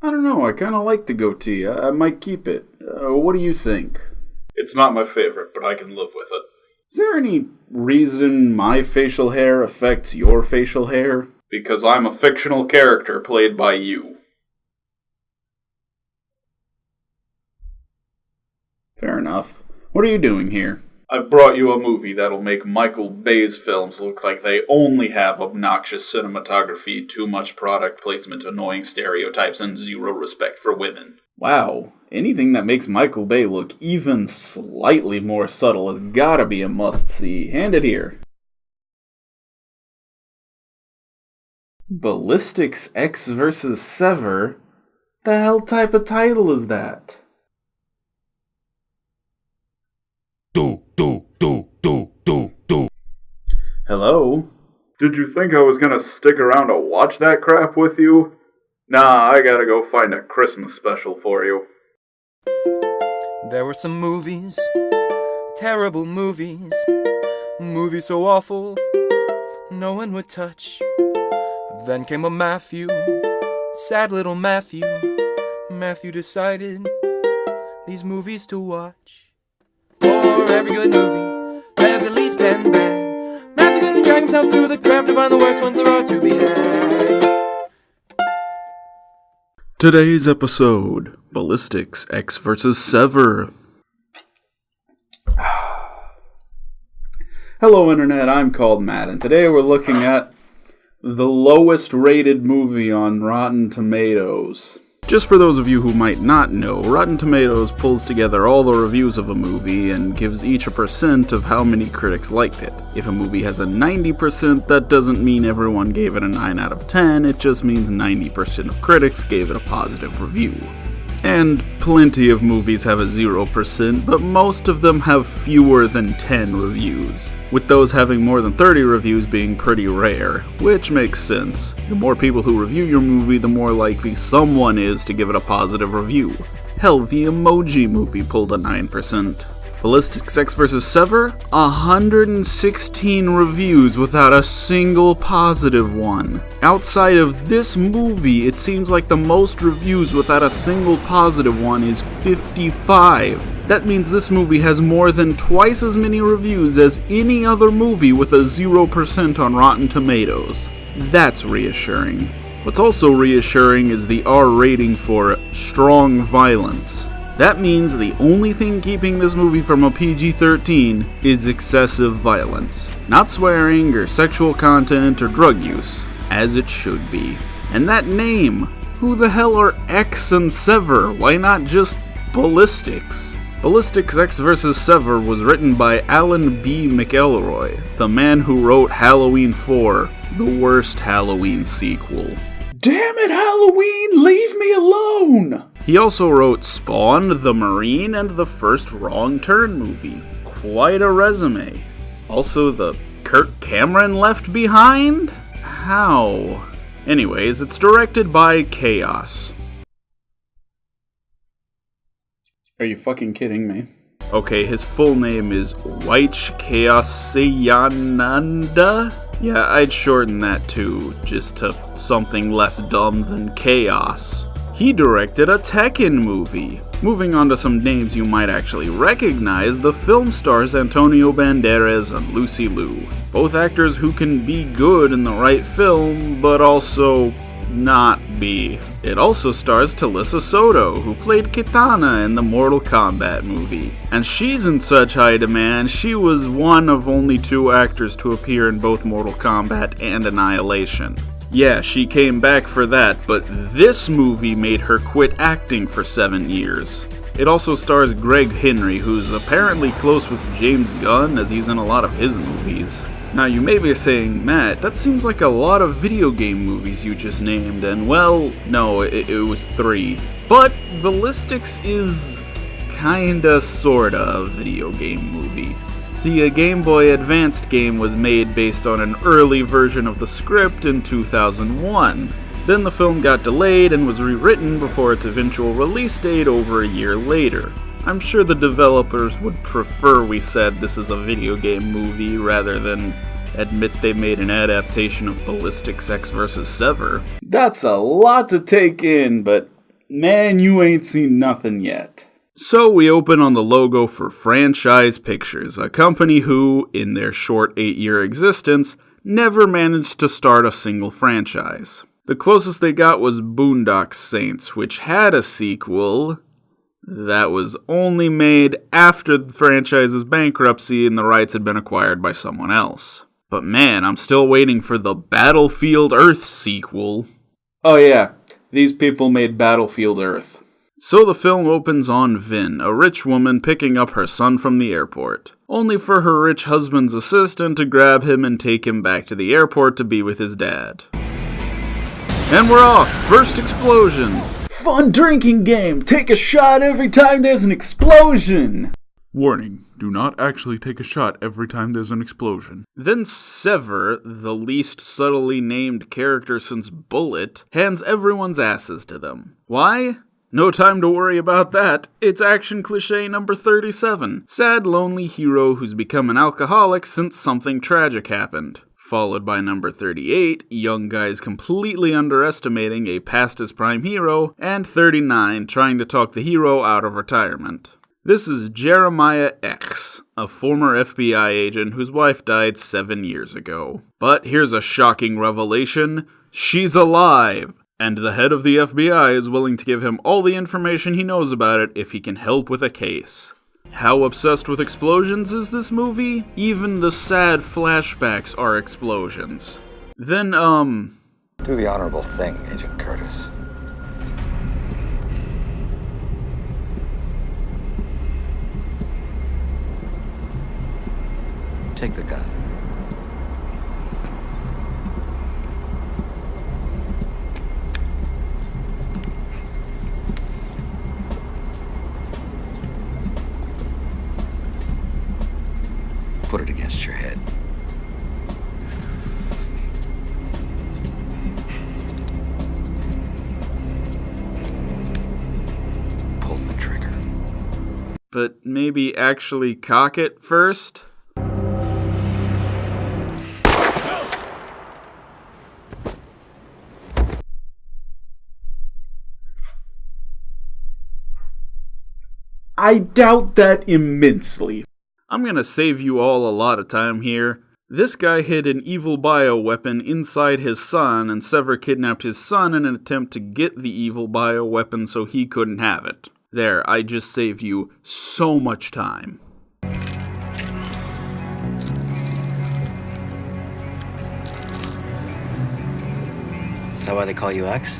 I don't know, I kind of like the goatee. I might keep it. What do you think? It's not my favorite, but I can live with it. Is there any reason my facial hair affects your facial hair? Because I'm a fictional character played by you. Fair enough. What are you doing here? I've brought you a movie that'll make Michael Bay's films look like they only have obnoxious cinematography, too much product placement, annoying stereotypes, and zero respect for women. Wow, anything that makes Michael Bay look even slightly more subtle has gotta be a must-see. Hand it here. Ballistic's Ecks vs. Sever? The hell type of title is that? Hello? Did you think I was gonna stick around to watch that crap with you? Nah, I gotta go find a Christmas special for you. There were some movies, terrible movies, movies so awful, no one would touch. Then came a Matthew, sad little Matthew. Matthew decided these movies to watch. For every good movie, there's at least 10 bad. Matthew gonna drag himself through the crap to find the worst ones there are to be had. Today's episode, Ballistic's Ecks vs. Sever. Hello Internet, I'm called Matt, and today we're looking at the lowest rated movie on Rotten Tomatoes. Just for those of you who might not know, Rotten Tomatoes pulls together all the reviews of a movie and gives each a percent of how many critics liked it. If a movie has a 90%, that doesn't mean everyone gave it a 9 out of 10, it just means 90% of critics gave it a positive review. And plenty of movies have a 0%, but most of them have fewer than 10 reviews, with those having more than 30 reviews being pretty rare, which makes sense. The more people who review your movie, the more likely someone is to give it a positive review. Hell, the Emoji Movie pulled a 9%. Ballistic's Ecks vs. Sever? 116 reviews without a single positive one. Outside of this movie, it seems like the most reviews without a single positive one is 55. That means this movie has more than twice as many reviews as any other movie with a 0% on Rotten Tomatoes. That's reassuring. What's also reassuring is the R rating for strong violence. That means the only thing keeping this movie from a PG-13 is excessive violence. Not swearing or sexual content or drug use, as it should be. And that name, who the hell are Ecks and Sever? Why not just Ballistics? Ballistic's Ecks vs. Sever was written by Alan B. McElroy, the man who wrote Halloween 4, the worst Halloween sequel. Damn it, Halloween, leave me alone! He also wrote Spawn, The Marine, and the first Wrong Turn movie. Quite a resume. Also, the Kirk Cameron Left Behind? How? Anyways, it's directed by Chaos. Are you fucking kidding me? Okay, his full name is Waich Chaosiananda? Yeah, I'd shorten that too, just to something less dumb than Chaos. He directed a Tekken movie. Moving on to some names you might actually recognize, the film stars Antonio Banderas and Lucy Liu. Both actors who can be good in the right film, but also not be. It also stars Talisa Soto, who played Kitana in the Mortal Kombat movie. And she's in such high demand, she was one of only 2 actors to appear in both Mortal Kombat and Annihilation. Yeah, she came back for that, but this movie made her quit acting for 7 years. It also stars Greg Henry, who's apparently close with James Gunn, as he's in a lot of his movies. Now you may be saying, Matt, that seems like a lot of video game movies you just named, and well, no, it was 3. But Ballistics is kinda sorta a video game movie. See, a Game Boy Advanced game was made based on an early version of the script in 2001. Then the film got delayed and was rewritten before its eventual release date over a year later. I'm sure the developers would prefer we said this is a video game movie rather than admit they made an adaptation of Ballistic's Ecks vs. Sever. That's a lot to take in, but Man, you ain't seen nothing yet. So we open on the logo for Franchise Pictures, a company who, in their short 8-year existence, never managed to start a single franchise. The closest they got was Boondock Saints, which had a sequel that was only made after the franchise's bankruptcy and the rights had been acquired by someone else. But man, I'm still waiting for the Battlefield Earth sequel. Oh yeah, these people made Battlefield Earth. So the film opens on Vin, a rich woman picking up her son from the airport, only for her rich husband's assistant to grab him and take him back to the airport to be with his dad. And we're off! First explosion! Fun drinking game! Take a shot every time there's an explosion! Warning, do not actually take a shot every time there's an explosion. Then Sever, the least subtly named character since Bullet, hands everyone's asses to them. Why? No time to worry about that. It's action cliché number 37. Sad, lonely hero who's become an alcoholic since something tragic happened. Followed by number 38, young guys completely underestimating a past his prime hero, and 39, trying to talk the hero out of retirement. This is Jeremiah Ecks, a former FBI agent whose wife died 7 years ago. But here's a shocking revelation: she's alive! And the head of the FBI is willing to give him all the information he knows about it if he can help with a case. How obsessed with explosions is this movie? Even the sad flashbacks are explosions. Then, Do the honorable thing, Agent Curtis. Take the gun. Put it against your head. Pull the trigger. but maybe actually cock it first? I doubt that immensely. I'm gonna save you all a lot of time here. This guy hid an evil bioweapon inside his son, and Sever kidnapped his son in an attempt to get the evil bioweapon so he couldn't have it. There, I just saved you so much time. Is that why they call you Ecks?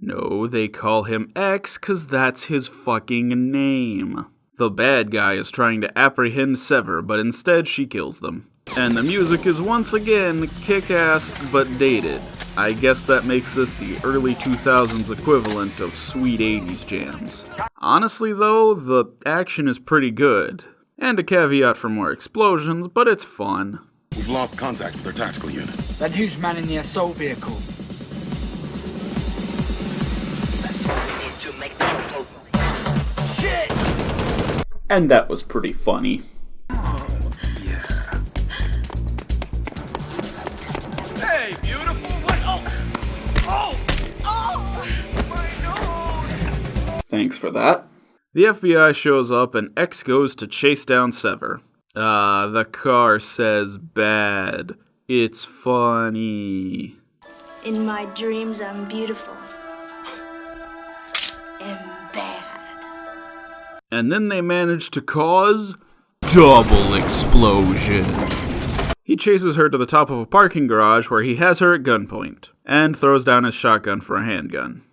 No, they call him Ecks 'cause that's his fucking name. The bad guy is trying to apprehend Sever, but instead she kills them. And the music is once again kick-ass but dated. I guess that makes this the early 2000s equivalent of sweet 80s jams. Honestly though, the action is pretty good. And a caveat for more explosions, but it's fun. We've lost contact with their tactical unit. Then who's manning the assault vehicle? Shit! And that was pretty funny. Hey, beautiful! What? Oh, my nose! Thanks for that. The FBI shows up and X goes to chase down Sever. The car says bad. It's funny. In my dreams, I'm beautiful. And bad. And then they manage to cause double explosion. He chases her to the top of a parking garage where he has her at gunpoint and throws down his shotgun for a handgun.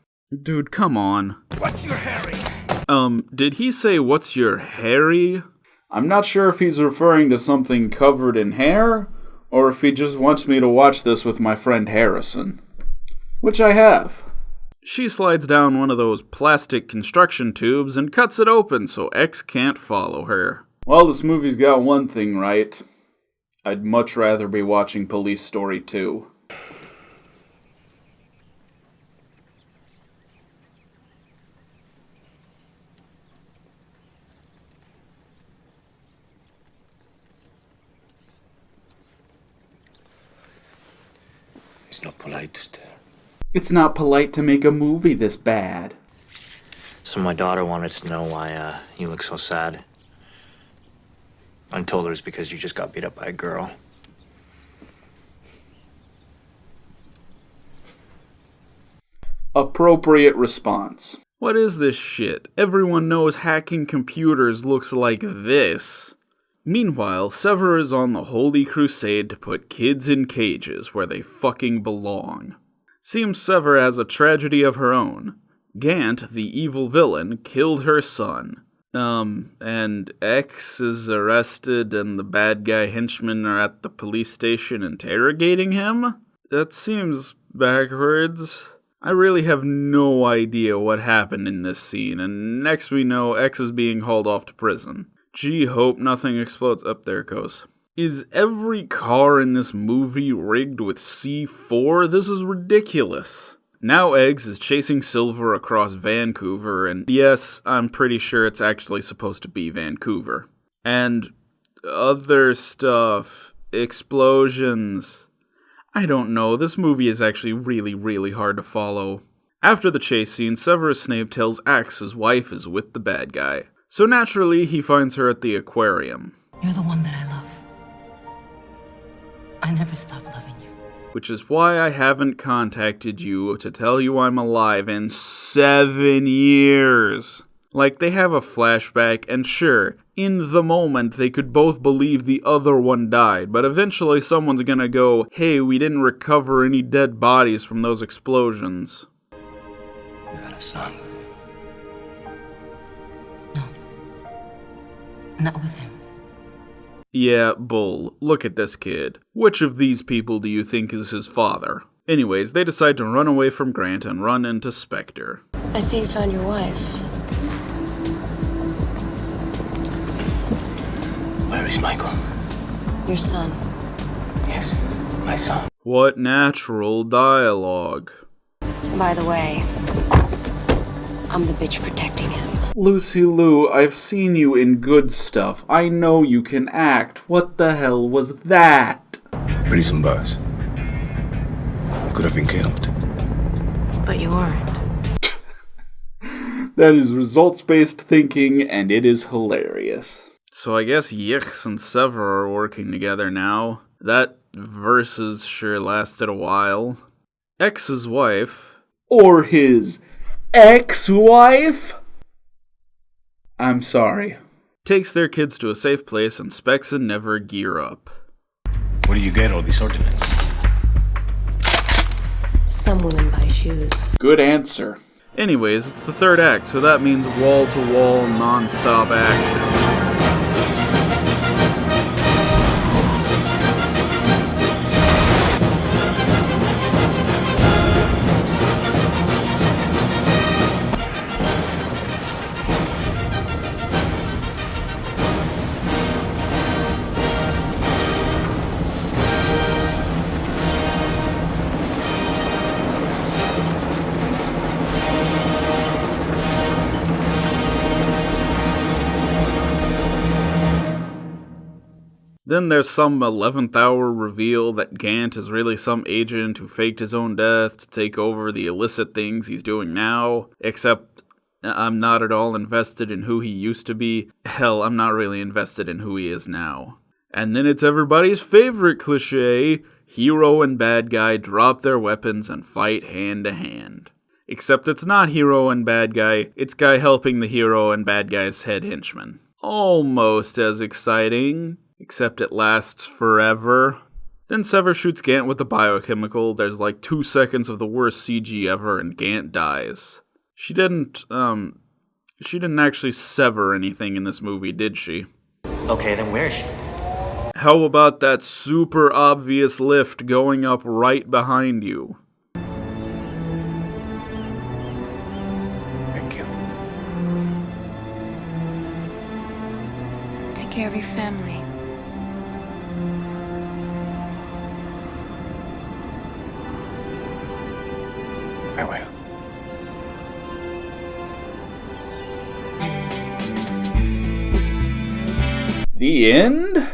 Dude, come on. What's your Harry? Did he say what's your Harry? I'm not sure if he's referring to something covered in hair or if he just wants me to watch this with my friend Harrison. Which I have. She slides down one of those plastic construction tubes and cuts it open so X can't follow her. Well, this movie's got one thing right. I'd much rather be watching Police Story 2. It's not polite to stare. It's not polite to make a movie this bad. So my daughter wanted to know why you look so sad. I told her it's because you just got beat up by a girl. Appropriate response. What is this shit? Everyone knows hacking computers looks like this. Meanwhile, Sever is on the holy crusade to put kids in cages where they fucking belong. Seems Sever has a tragedy of her own. Gant, the evil villain, killed her son. And Ecks is arrested and the bad guy henchmen are at the police station interrogating him? That seems backwards. I really have no idea what happened in this scene, and next we know Ecks is being hauled off to prison. Gee, hope nothing explodes. Up there it goes. Is every car in this movie rigged with C4? This is ridiculous. Now Eggs is chasing Silver across Vancouver, and yes, I'm pretty sure it's actually supposed to be Vancouver. And other stuff. Explosions. I don't know, this movie is actually really, really hard to follow. After the chase scene, Severus Snape tells Axe his wife is with the bad guy. So naturally, he finds her at the aquarium. You're the one that I love. I never stopped loving you. Which is why I haven't contacted you to tell you I'm alive in 7 years. Like, they have a flashback, and sure, in the moment they could both believe the other one died, but eventually someone's gonna go, hey, we didn't recover any dead bodies from those explosions. You got a son. No. Not with him. Yeah, bull. Look at this kid. Which of these people do you think is his father? Anyways, they decide to run away from Grant and run into Spectre. I see you found your wife. Where is Michael? Your son. Yes, my son. What natural dialogue. By the way, I'm the bitch protecting him. Lucy Liu, I've seen you in good stuff. I know you can act. What the hell was that? Prison bus. You could have been killed. But you weren't. That is results-based thinking, and it is hilarious. So I guess Ecks and Sever are working together now. That versus sure lasted a while. X's wife, or his ex-wife? I'm sorry. Takes their kids to a safe place and Specs and Never gear up. Where do you get all these ordnance? Some women buy shoes. Good answer. Anyways, it's the third act, so that means wall-to-wall, non-stop action. Then there's some 11th hour reveal that Gant is really some agent who faked his own death to take over the illicit things he's doing now, except I'm not at all invested in who he used to be. Hell, I'm not really invested in who he is now. And then it's everybody's favorite cliche, hero and bad guy drop their weapons and fight hand to hand. Except it's not hero and bad guy, it's guy helping the hero and bad guy's head henchman. Almost as exciting. Except it lasts forever. Then Sever shoots Gant with the biochemical. There's like 2 seconds of the worst CG ever and Gant dies. She didn't actually sever anything in this movie, did she? Okay, then where is she? How about that super obvious lift going up right behind you? Thank you. Take care of your family. I will. The end?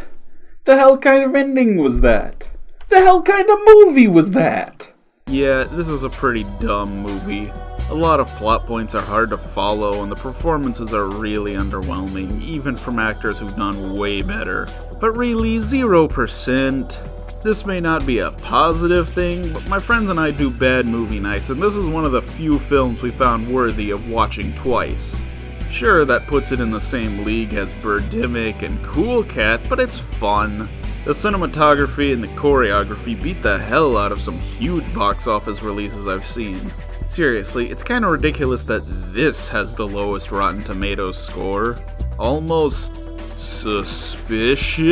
The hell kind of ending was that? The hell kind of movie was that? Yeah, this is a pretty dumb movie. A lot of plot points are hard to follow, and the performances are really underwhelming, even from actors who've done way better. But really, 0%. This may not be a positive thing, but my friends and I do bad movie nights, and this is one of the few films we found worthy of watching twice. Sure, that puts it in the same league as Birdemic and Cool Cat, but it's fun. The cinematography and the choreography beat the hell out of some huge box office releases I've seen. Seriously, it's kinda ridiculous that this has the lowest Rotten Tomatoes score. Almost suspicious?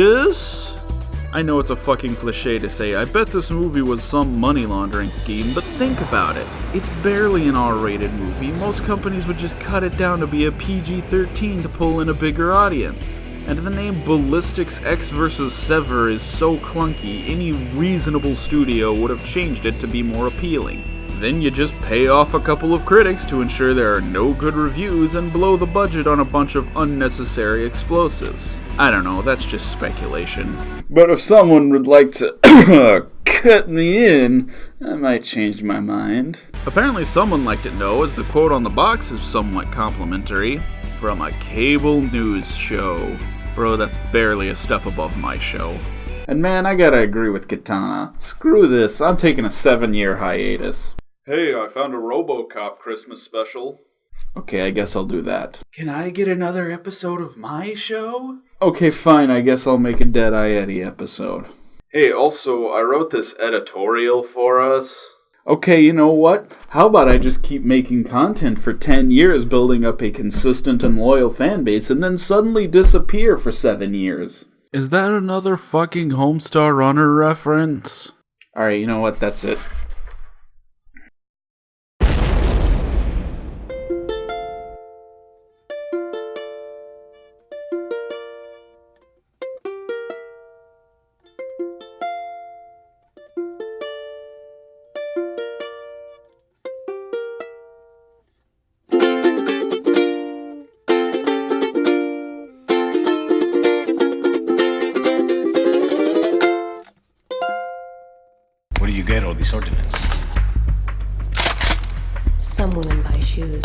I know it's a fucking cliche to say, I bet this movie was some money laundering scheme, but think about it. It's barely an R-rated movie. Most companies would just cut it down to be a PG-13 to pull in a bigger audience. And the name Ballistic's Ecks vs. Sever is so clunky, any reasonable studio would have changed it to be more appealing. Then you just pay off a couple of critics to ensure there are no good reviews and blow the budget on a bunch of unnecessary explosives. I don't know, that's just speculation. But if someone would like to cut me in, I might change my mind. Apparently someone liked it though, as the quote on the box is somewhat complimentary. From a cable news show. Bro, that's barely a step above my show. And man, I gotta agree with Katana. Screw this, I'm taking a 7-year hiatus. Hey, I found a RoboCop Christmas special. Okay, I guess I'll do that. Can I get another episode of my show? Okay, fine, I guess I'll make a Deadeye Eddie episode. Hey, also, I wrote this editorial for us. Okay, you know what? How about I just keep making content for 10 years, building up a consistent and loyal fan base, and then suddenly disappear for 7 years? Is that another fucking Homestar Runner reference? Alright, you know what? That's it. Where do you get all these ordinance? Some women buy shoes.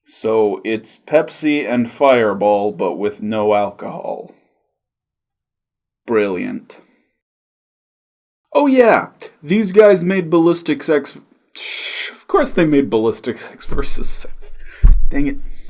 So it's Pepsi and Fireball, but with no alcohol. Brilliant. Oh yeah, these guys made Ballistic Ecks. Of course they made Ballistic Ecks versus. Dang it.